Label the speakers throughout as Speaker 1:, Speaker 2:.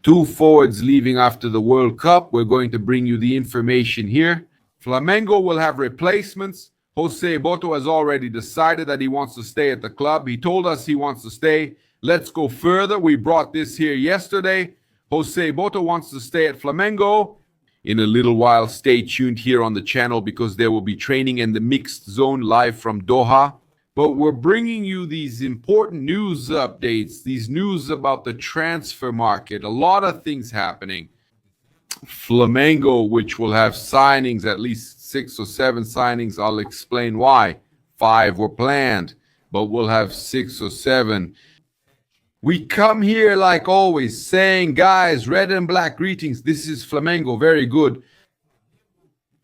Speaker 1: Two forwards leaving after the World Cup. We're going to bring you the information here. Flamengo will have replacements. Jose Boto has already decided that he wants to stay at the club. He told us he wants to stay. Let's go further. We brought this here yesterday. Jose Boto wants to stay at Flamengo. In a little while, stay tuned here on the channel because there will be training in the mixed zone live from Doha. But we're bringing you these important news updates, these news about the transfer market. A lot of things happening. Flamengo, which will have signings, at least 6 or 7 signings. I'll explain why. 5 were planned, but we'll have 6 or 7. We come here like always saying, guys, red and black greetings. This is Flamengo. Very good.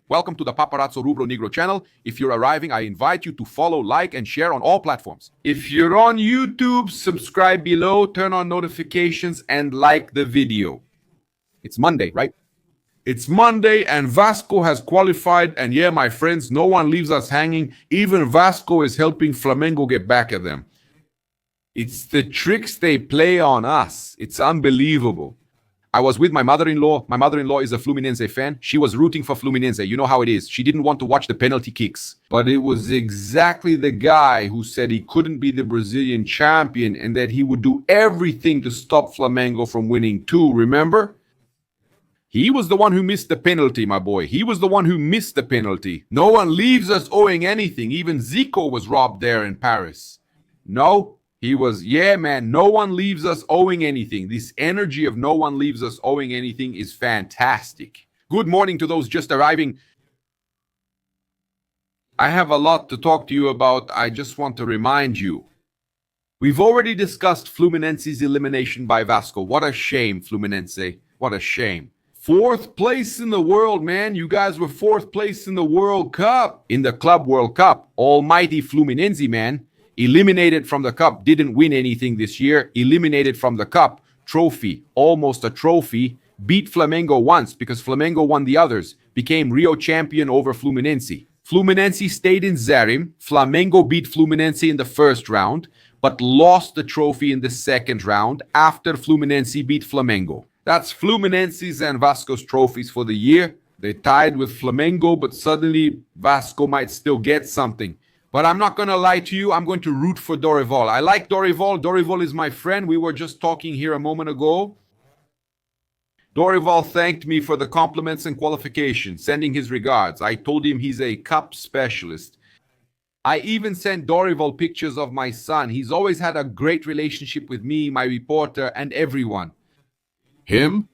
Speaker 1: Welcome to the Paparazzo Rubro-Negro channel. If you're arriving, I invite you to follow, like, and share on all platforms. If you're on YouTube, subscribe below, turn on notifications, and like the video. It's Monday, right? It's Monday, and Vasco has qualified. And yeah, my friends, no one leaves us hanging. Even Vasco is helping Flamengo get back at them. It's the tricks they play on us. It's unbelievable. I was with my mother-in-law. My mother-in-law is a Fluminense fan. She was rooting for Fluminense. You know how it is. She didn't want to watch the penalty kicks. But it was exactly the guy who said he couldn't be the Brazilian champion and that he would do everything to stop Flamengo from winning too. Remember? He was the one who missed the penalty, my boy. He was the one who missed the penalty. No one leaves us owing anything. Even Zico was robbed there in Paris. No. He was, yeah, man, no one leaves us owing anything. This energy of no one leaves us owing anything is fantastic. Good morning to those just arriving. I have a lot to talk to you about. I just want to remind you. We've already discussed Fluminense's elimination by Vasco. What a shame, Fluminense. What a shame. 4th place in the world, man. You guys were 4th place in the World Cup. In the Club World Cup. Almighty Fluminense, man. Eliminated from the cup, didn't win anything this year. Eliminated from the cup, trophy, almost a trophy. Beat Flamengo once because Flamengo won the others. Became Rio champion over Fluminense. Fluminense stayed in Zarim. Flamengo beat Fluminense in the first round, but lost the trophy in the second round after Fluminense beat Flamengo. That's Fluminense's and Vasco's trophies for the year. They tied with Flamengo, but suddenly Vasco might still get something. But I'm not going to lie to you. I'm going to root for Dorival. I like Dorival. Dorival is my friend. We were just talking here a moment ago. Dorival thanked me for the compliments and qualification, sending his regards. I told him he's a cup specialist. I even sent Dorival pictures of my son. He's always had a great relationship with me, my reporter, and everyone. Him?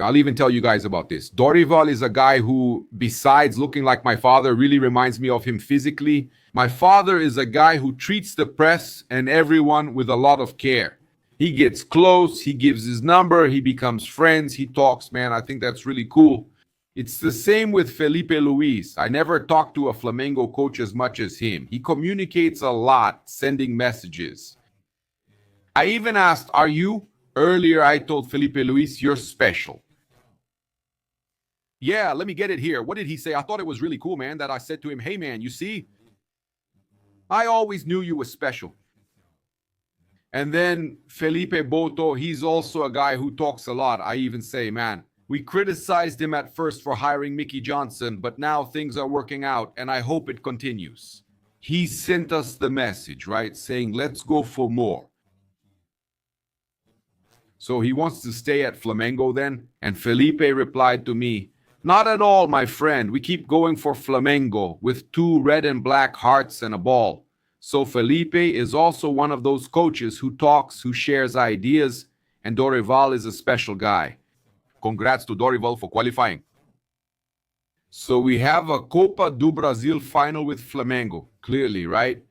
Speaker 1: I'll even tell you guys about this. Dorival is a guy who, besides looking like my father, really reminds me of him physically. My father is a guy who treats the press and everyone with a lot of care. He gets close, he gives his number, he becomes friends, he talks, man. I think that's really cool. It's the same with Felipe Luis. I never talked to a Flamengo coach as much as him. He communicates a lot, sending messages. I even asked, are you? Earlier, I told Felipe Luis, you're special. Yeah, let me get it here. What did he say? I thought it was really cool, man, that I said to him, hey, man, you see, I always knew you were special. And then Felipe Boto, he's also a guy who talks a lot. I even say, man, we criticized him at first for hiring Mickey Johnson, but now things are working out, and I hope it continues. He sent us the message, right, saying, let's go for more. So he wants to stay at Flamengo then? And Felipe replied to me, not at all, my friend. We keep going for Flamengo with 2 red and black hearts and a ball. So Felipe is also one of those coaches who talks, who shares ideas, and Dorival is a special guy. Congrats to Dorival for qualifying. So we have a Copa do Brasil final with Flamengo, clearly, right?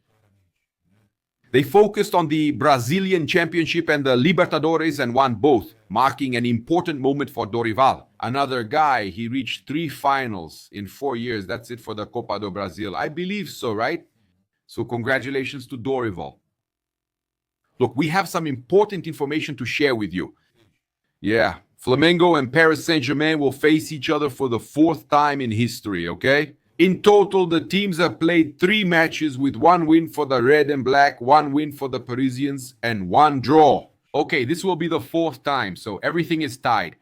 Speaker 1: They focused on the Brazilian Championship and the Libertadores and won both, marking an important moment for Dorival. Another guy, he reached 3 finals in 4 years. That's it for the Copa do Brasil. I believe so, right? So congratulations to Dorival. Look, we have some important information to share with you. Yeah, Flamengo and Paris Saint-Germain will face each other for the 4th time in history, okay? In total, the teams have played 3 matches with 1 win for the red and black, 1 win for the Parisians, and 1 draw. Okay, this will be the fourth time, so everything is tied.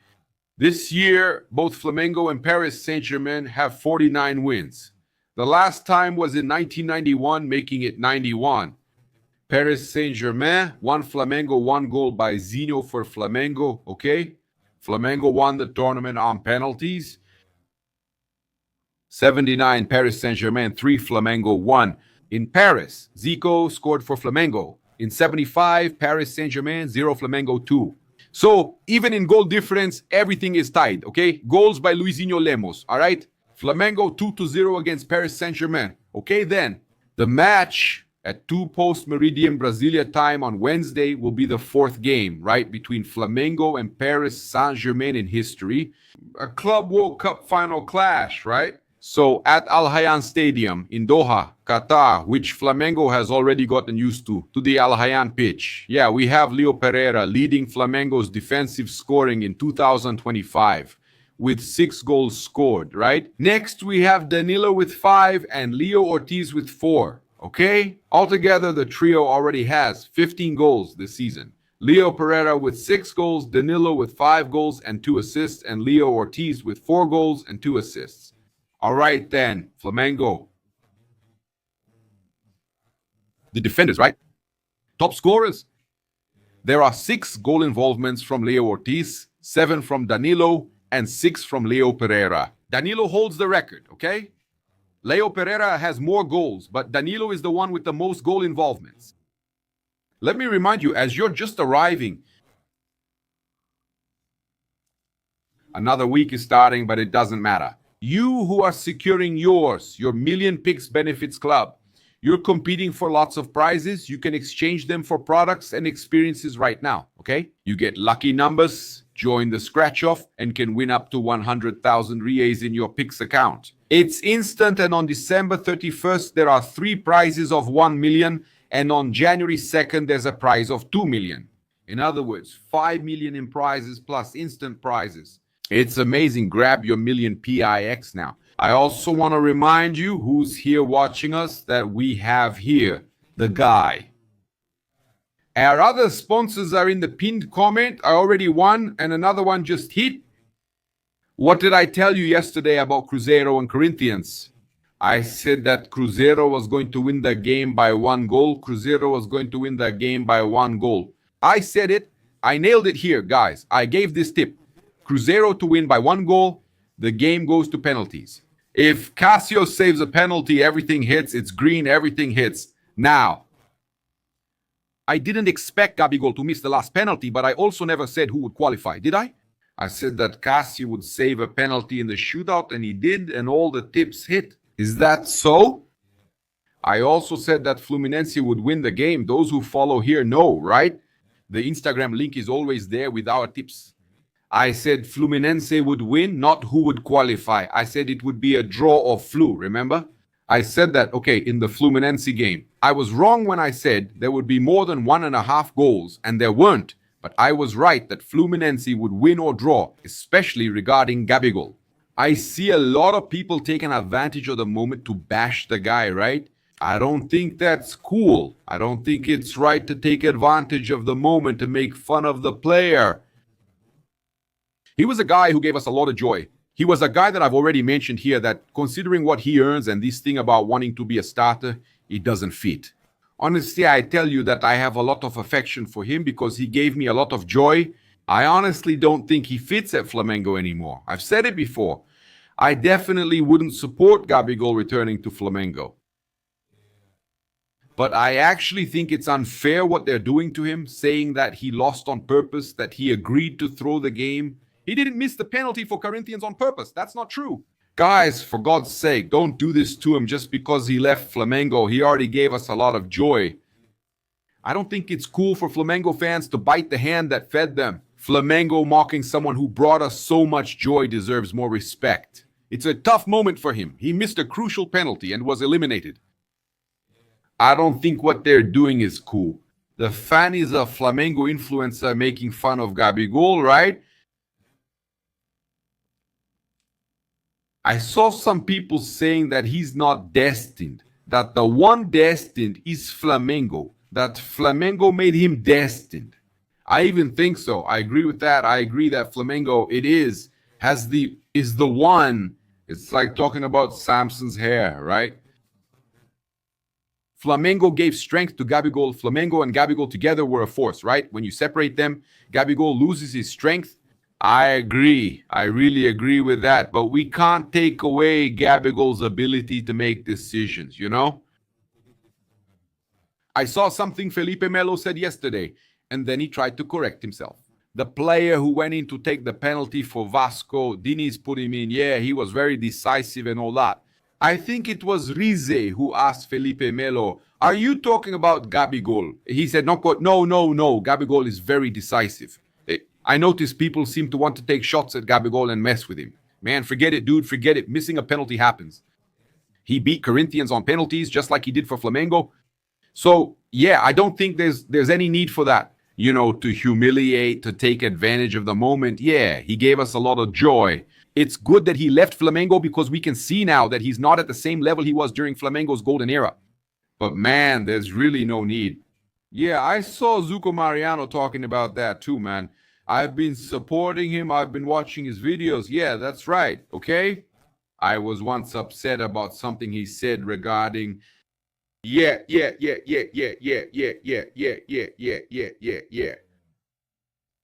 Speaker 1: This year, both Flamengo and Paris Saint-Germain have 49 wins. The last time was in 1991, making it 91. Paris Saint-Germain, one Flamengo, one goal by Juninho for Flamengo, okay? Flamengo won the tournament on penalties. 79 Paris Saint-Germain, 3 Flamengo, 1. In Paris, Zico scored for Flamengo. In 75, Paris Saint-Germain, 0 Flamengo, 2. So even in goal difference, everything is tied, okay? Goals by Luizinho Lemos, all right? Flamengo 2-0 against Paris Saint-Germain. Okay, then the match at 2 post-meridian Brasilia time on Wednesday will be the fourth game, right? Between Flamengo and Paris Saint-Germain in history. A Club World Cup final clash, right? So at Al Hayyan Stadium in Doha, Qatar, which Flamengo has already gotten used to the Al Hayyan pitch. Yeah, we have Leo Pereira leading Flamengo's defensive scoring in 2025 with 6 goals scored, right? Next, we have Danilo with 5 and Leo Ortiz with 4, okay? Altogether, the trio already has 15 goals this season. Leo Pereira with 6 goals, Danilo with 5 goals and 2 assists, and Leo Ortiz with 4 goals and 2 assists. All right, then, Flamengo. The defenders, right? Top scorers. There are 6 goal involvements from Leo Ortiz, 7 from Danilo, and 6 from Leo Pereira. Danilo holds the record, okay? Leo Pereira has more goals, but Danilo is the one with the most goal involvements. Let me remind you, as you're just arriving, another week is starting, but it doesn't matter. You who are securing your Million Picks Benefits Club, you're competing for lots of prizes. You can exchange them for products and experiences right now, okay? You get lucky numbers, join the scratch off, and can win up to 100,000 reais in your Picks account. It's instant, and on December 31st, there are 3 prizes of 1 million, and on January 2nd, there's a prize of 2 million. In other words, 5 million in prizes plus instant prizes. It's amazing. Grab your Million PIX now. I also want to remind you who's here watching us that we have here the guy. Our other sponsors are in the pinned comment. I already won and another one just hit. What did I tell you yesterday about Cruzeiro and Corinthians? I said that Cruzeiro was going to win the game by 1 goal. Cruzeiro was going to win the game by 1 goal. I said it. I nailed it here, guys. I gave this tip. Cruzeiro to win by 1 goal, the game goes to penalties. If Cássio saves a penalty, everything hits. It's green, everything hits. Now, I didn't expect Gabigol to miss the last penalty, but I also never said who would qualify, did I? I said that Cássio would save a penalty in the shootout, and he did, and all the tips hit. Is that so? I also said that Fluminense would win the game. Those who follow here know, right? The Instagram link is always there with our tips. I said Fluminense would win, not who would qualify. I said it would be a draw or flu, remember? I said that, okay, in the Fluminense game. I was wrong when I said there would be more than 1.5 goals, and there weren't. But I was right that Fluminense would win or draw, especially regarding Gabigol. I see a lot of people taking advantage of the moment to bash the guy, right? I don't think that's cool. I don't think it's right to take advantage of the moment to make fun of the player. He was a guy who gave us a lot of joy. He was a guy that I've already mentioned here that, considering what he earns and this thing about wanting to be a starter, it doesn't fit. Honestly, I tell you that I have a lot of affection for him because he gave me a lot of joy. I honestly don't think he fits at Flamengo anymore. I've said it before. I definitely wouldn't support Gabigol returning to Flamengo. But I actually think it's unfair what they're doing to him, saying that he lost on purpose, that he agreed to throw the game. He didn't miss the penalty for Corinthians on purpose. That's not true. Guys, for God's sake, don't do this to him just because he left Flamengo. He already gave us a lot of joy. I don't think it's cool for Flamengo fans to bite the hand that fed them. Flamengo mocking someone who brought us so much joy deserves more respect. It's a tough moment for him. He missed a crucial penalty and was eliminated. I don't think what they're doing is cool. The fan is a Flamengo influencer making fun of Gabigol, right? I saw some people saying that he's not destined, that the one destined is Flamengo, that Flamengo made him destined. I even think so. I agree with that. I agree that Flamengo is the one. It's like talking about Samson's hair, right? Flamengo gave strength to Gabigol. Flamengo and Gabigol together were a force, right? When you separate them, Gabigol loses his strength. I agree. I really agree with that. But we can't take away Gabigol's ability to make decisions, you know? I saw something Felipe Melo said yesterday, and then he tried to correct himself. The player who went in to take the penalty for Vasco, Diniz put him in. Yeah, he was very decisive and all that. I think it was Rize who asked Felipe Melo, are you talking about Gabigol? He said, no, no. Gabigol is very decisive. I noticed people seem to want to take shots at Gabigol and mess with him. Man, forget it, dude. Forget it. Missing a penalty happens. He beat Corinthians on penalties just like he did for Flamengo. So, yeah, I don't think there's any need for that, you know, to humiliate, to take advantage of the moment. Yeah, he gave us a lot of joy. It's good that he left Flamengo because we can see now that he's not at the same level he was during Flamengo's golden era. But man, there's really no need. Yeah, I saw Zuko Mariano talking about that too, man. I've been supporting him. I've been watching his videos. Yeah, that's right. Okay. I was once upset about something he said regarding yeah.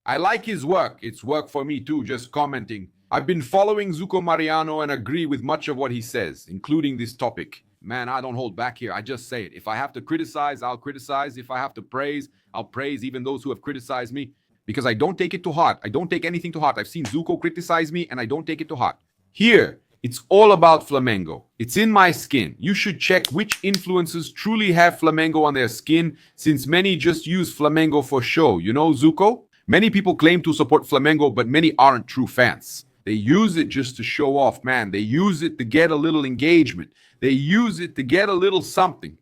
Speaker 1: I like his work. It's work for me too, just commenting. I've been following Zuko Mariano and agree with much of what he says, including this topic. Man, I don't hold back here. I just say it. If I have to criticize, I'll criticize. If I have to praise, I'll praise even those who have criticized me because I don't take it to heart. I don't take anything to heart. I've seen Zuko criticize me and I don't take it to heart. Here, it's all about Flamengo. It's in my skin. You should check which influencers truly have Flamengo on their skin, since many just use Flamengo for show. You know, Zuko? Many people claim to support Flamengo, but many aren't true fans. They use it just to show off, man. They use it to get a little engagement. They use it to get a little something.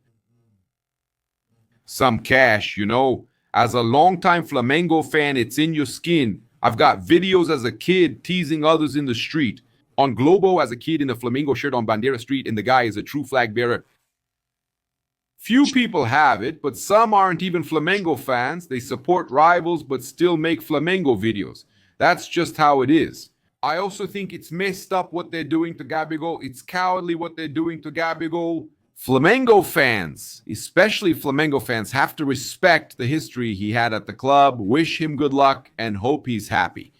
Speaker 1: Some cash, you know. As a longtime Flamengo fan, it's in your skin. I've got videos as a kid teasing others in the street. On Globo as a kid in a Flamengo shirt on Bandera Street, and the guy is a true flag bearer. Few people have it, but some aren't even Flamengo fans. They support rivals, but still make Flamengo videos. That's just how it is. I also think it's messed up what they're doing to Gabigol. It's cowardly what they're doing to Gabigol. Flamengo fans, especially Flamengo fans, have to respect the history he had at the club, wish him good luck, and hope he's happy.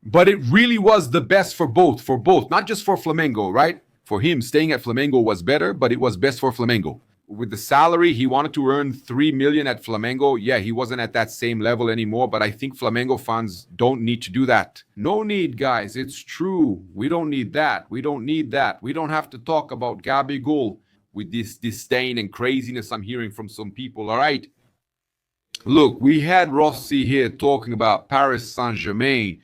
Speaker 1: But it really was the best for both, not just for Flamengo, right? For him, staying at Flamengo was better, but it was best for Flamengo. With the salary, he wanted to earn 3 million at Flamengo. Yeah, he wasn't at that same level anymore, but I think Flamengo fans don't need to do that. No need, guys. It's true. We don't need that. We don't need that. We don't have to talk about Gabigol with this disdain and craziness I'm hearing from some people, all right? Look, we had Rossi here talking about Paris Saint-Germain.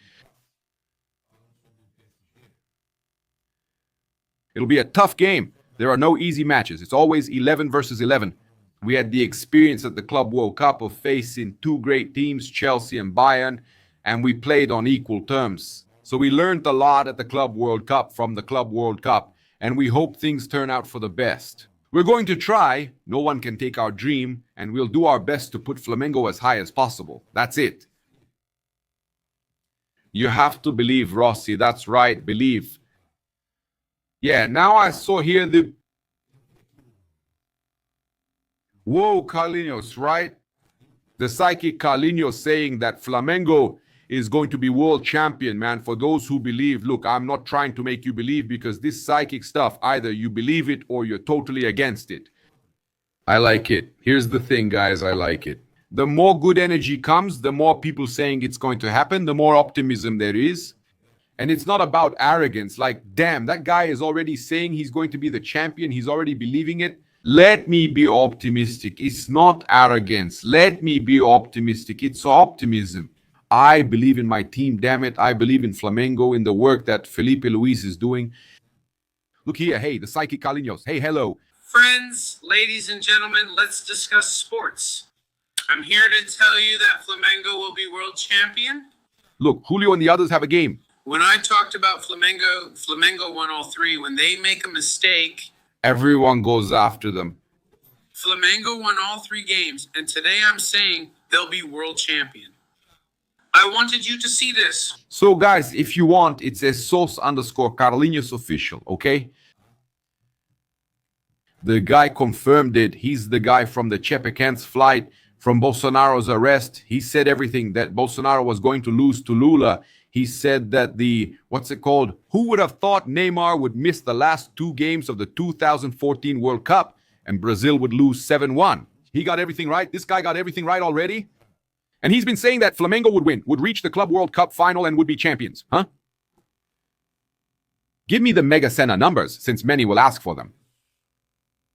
Speaker 1: It'll be a tough game. There are no easy matches. It's always 11 versus 11. We had the experience at the Club World Cup of facing two great teams, Chelsea and Bayern, and we played on equal terms. So we learned a lot at the Club World Cup from the Club World Cup, and we hope things turn out for the best. We're going to try. No one can take our dream, and we'll do our best to put Flamengo as high as possible. That's it. You have to believe, Rossi. That's right. Believe. Yeah, now I saw here the... Whoa, Carlinhos, right? The psychic Carlinhos saying that Flamengo is going to be world champion, man. For those who believe, look, I'm not trying to make you believe because this psychic stuff, either you believe it or you're totally against it. I like it. Here's the thing, guys, I like it. The more good energy comes, the more people saying it's going to happen, the more optimism there is. And it's not about arrogance, like, damn, that guy is already saying he's going to be the champion. He's already believing it. Let me be optimistic. It's not arrogance. Let me be optimistic. It's optimism. I believe in my team, damn it. I believe in Flamengo, in the work that Felipe Luis is doing. Look here. Hey, the psychic Carlinhos. Hey, hello.
Speaker 2: Friends, ladies and gentlemen, let's discuss sports. I'm here to tell you that Flamengo will be world champion.
Speaker 1: Look, Julio and the others have a game.
Speaker 2: When I talked about Flamengo 103, when they make a mistake,
Speaker 1: everyone goes after them.
Speaker 2: Flamengo won all 3 games, and today I'm saying they'll be world champion. I wanted you to see this.
Speaker 1: So, guys, if you want, it's a @Carlinhos official, okay? The guy confirmed it. He's the guy from the Chepeken's flight, from Bolsonaro's arrest. He said everything, that Bolsonaro was going to lose to Lula. He said that who would have thought Neymar would miss the last 2 games of the 2014 World Cup and Brazil would lose 7-1. He got everything right. This guy got everything right already. And he's been saying that Flamengo would win, would reach the Club World Cup final and would be champions. Huh? Give me the Mega Sena numbers, since many will ask for them.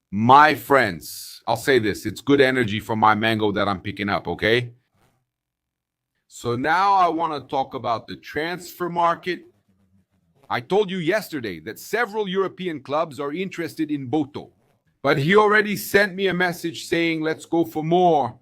Speaker 1: My friends, I'll say this, it's good energy from my mango that I'm picking up, okay? So now I want to talk about the transfer market. I told you yesterday that several European clubs are interested in Boto, but he already sent me a message saying, let's go for more.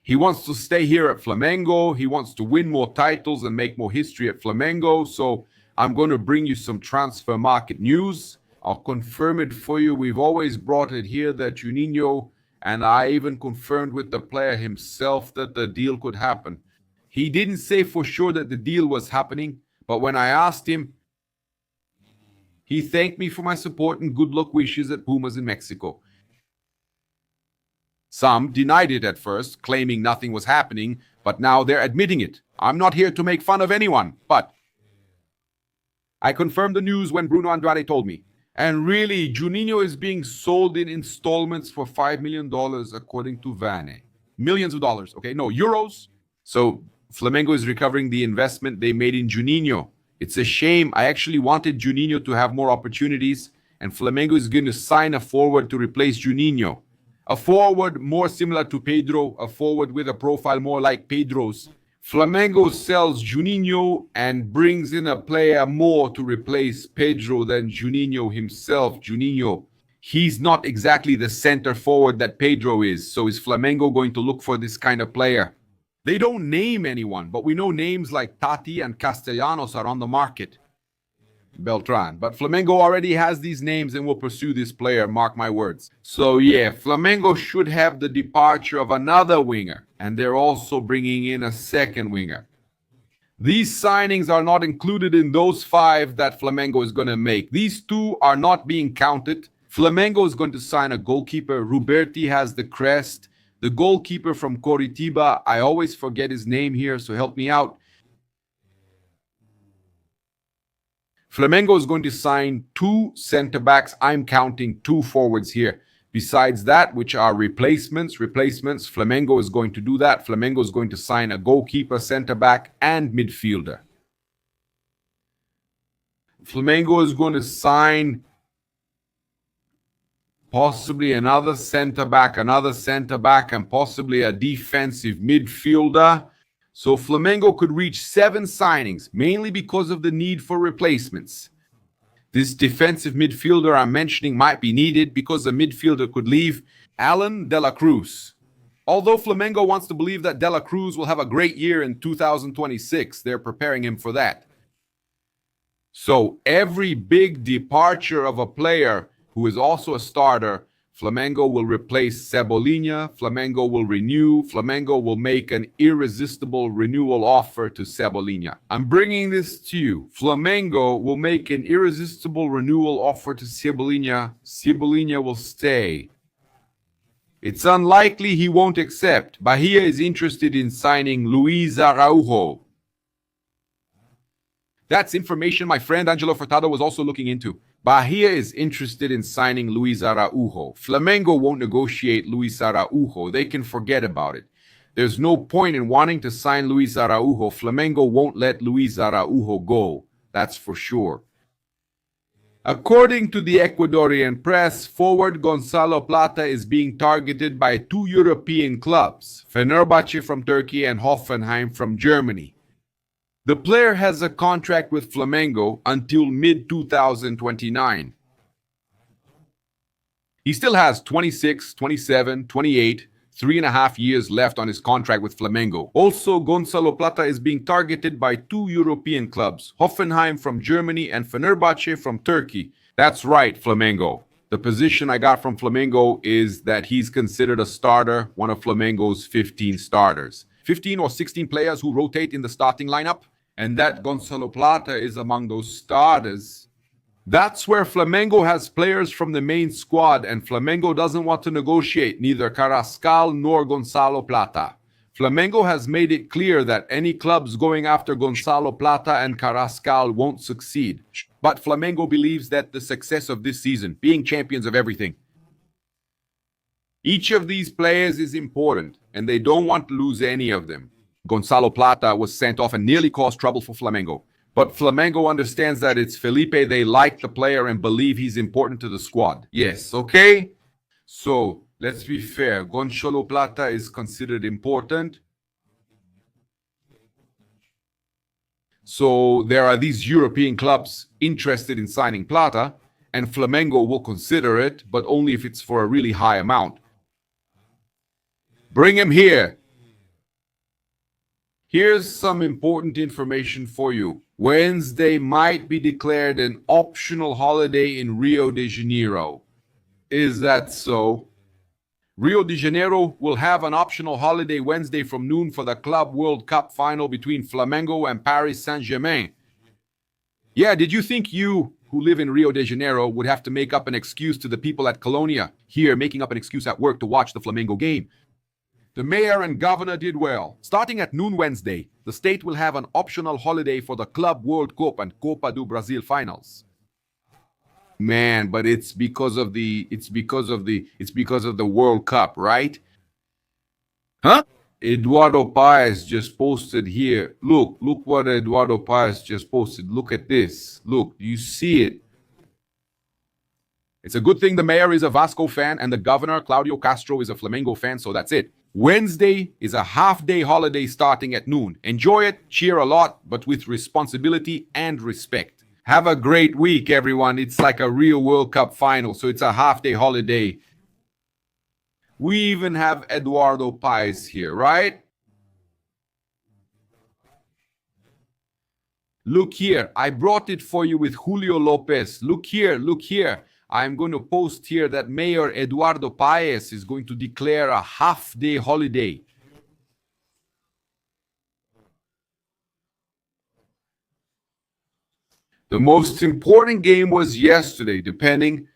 Speaker 1: He wants to stay here at Flamengo. He wants to win more titles and make more history at Flamengo. So I'm going to bring you some transfer market news. I'll confirm it for you. We've always brought it here that Juninho, and I even confirmed with the player himself that the deal could happen. He didn't say for sure that the deal was happening, but when I asked him, he thanked me for my support and good luck wishes at Pumas in Mexico. Some denied it at first, claiming nothing was happening, but now they're admitting it. I'm not here to make fun of anyone, but I confirmed the news when Bruno Andrade told me. And really, Juninho is being sold in installments for $5 million, according to Vane. Millions of dollars, okay? No, euros. So Flamengo is recovering the investment they made in Juninho. It's a shame. I actually wanted Juninho to have more opportunities, and Flamengo is going to sign a forward to replace Juninho. A forward more similar to Pedro, a forward with a profile more like Pedro's. Flamengo sells Juninho and brings in a player more to replace Pedro than Juninho himself. Juninho, he's not exactly the center forward that Pedro is. So is Flamengo going to look for this kind of player? They don't name anyone, but we know names like Tati and Castellanos are on the market. Beltran. But Flamengo already has these names and will pursue this player, mark my words. So yeah, Flamengo should have the departure of another winger, and they're also bringing in a second winger. These signings are not included in those 5 that Flamengo is going to make. These 2 are not being counted. Flamengo is going to sign a goalkeeper. Ruberti has the crest. The goalkeeper from Coritiba, I always forget his name here, so help me out. Flamengo is going to sign 2 center-backs. I'm counting 2 forwards here. Besides that, which are replacements, Flamengo is going to do that. Flamengo is going to sign a goalkeeper, center-back, and midfielder. Flamengo is going to sign possibly another center-back, and possibly a defensive midfielder. So Flamengo could reach 7 signings, mainly because of the need for replacements. This defensive midfielder I'm mentioning might be needed because a midfielder could leave, Alan De La Cruz. Although Flamengo wants to believe that De La Cruz will have a great year in 2026, they're preparing him for that. So every big departure of a player who is also a starter, Flamengo will replace Cebolinha, Flamengo will renew, Flamengo will make an irresistible renewal offer to Cebolinha. I'm bringing this to you. Flamengo will make an irresistible renewal offer to Cebolinha. Cebolinha will stay. It's unlikely he won't accept. Bahia is interested in signing Luis Araujo. That's information my friend Angelo Furtado was also looking into. Bahia is interested in signing Luis Araujo. Flamengo won't negotiate Luis Araujo. They can forget about it. There's no point in wanting to sign Luis Araujo. Flamengo won't let Luis Araujo go. That's for sure. According to the Ecuadorian press, forward Gonzalo Plata is being targeted by 2 European clubs, Fenerbahce from Turkey and Hoffenheim from Germany. The player has a contract with Flamengo until mid-2029. He still has 26, 27, 28, 3.5 years left on his contract with Flamengo. Also, Gonzalo Plata is being targeted by 2 European clubs, Hoffenheim from Germany and Fenerbahce from Turkey. That's right, Flamengo. The The position I got from Flamengo is that he's considered a starter, one of Flamengo's 15 starters. 15 or 16 players who rotate in the starting lineup, and that Gonçalo Plata is among those starters. That's where Flamengo has players from the main squad, and Flamengo doesn't want to negotiate neither Carrascal nor Gonçalo Plata. Flamengo has made it clear that any clubs going after Gonçalo Plata and Carrascal won't succeed. But Flamengo believes that the success of this season, being champions of everything, each of these players is important, and they don't want to lose any of them. Gonçalo Plata was sent off and nearly caused trouble for Flamengo. But Flamengo understands that it's Felipe. They like the player and believe he's important to the squad. Yes, okay? So, let's be fair. Gonçalo Plata is considered important. So, there are these European clubs interested in signing Plata, and Flamengo will consider it, but only if it's for a really high amount. Bring him here. Here's some important information for you. Wednesday might be declared an optional holiday in Rio de Janeiro. Is that so? Rio de Janeiro will have an optional holiday Wednesday from noon for the Club World Cup final between Flamengo and Paris Saint-Germain. Yeah, did you think you, who live in Rio de Janeiro, would have to make up an excuse to the people at Colonia, here making up an excuse at work to watch the Flamengo game? The mayor and governor did well. Starting at noon Wednesday, the state will have an optional holiday for the Club World Cup and Copa do Brasil finals. Man, but it's because of the World Cup, right? Huh? Eduardo Paes just posted here. Look what Eduardo Paes just posted. Look at this. Look, do you see it? It's a good thing the mayor is a Vasco fan and the governor, Claudio Castro, is a Flamengo fan, so that's it. Wednesday is a half-day holiday starting at noon. Enjoy it, cheer a lot, but with responsibility and respect. Have a great week, everyone. It's like a real World Cup final, so it's a half-day holiday. We even have Eduardo Paes here, right? Look here, I brought it for you with Julio Lopez. Look here, look here. I'm going to post here that Mayor Eduardo Paes is going to declare a half-day holiday. The most important game was yesterday, depending.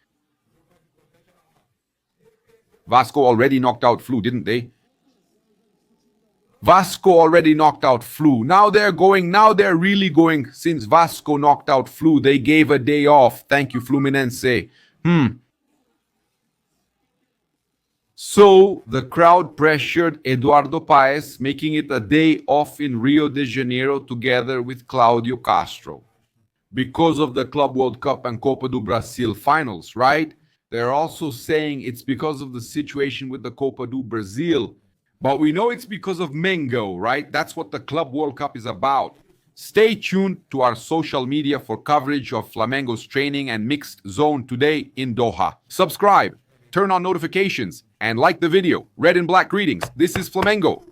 Speaker 1: Vasco already knocked out Flu, didn't they? Vasco already knocked out Flu. Now they're really going. Since Vasco knocked out Flu, they gave a day off. Thank you, Fluminense. So the crowd pressured Eduardo Paes, making it a day off in Rio de Janeiro together with Claudio Castro. Because of the Club World Cup and Copa do Brasil finals, right? They're also saying it's because of the situation with the Copa do Brasil. But we know it's because of Mengo, right? That's what the Club World Cup is about. Stay tuned to our social media for coverage of Flamengo's training and mixed zone today in Doha. Subscribe, turn on notifications, and like the video. Red and black greetings. This is Flamengo.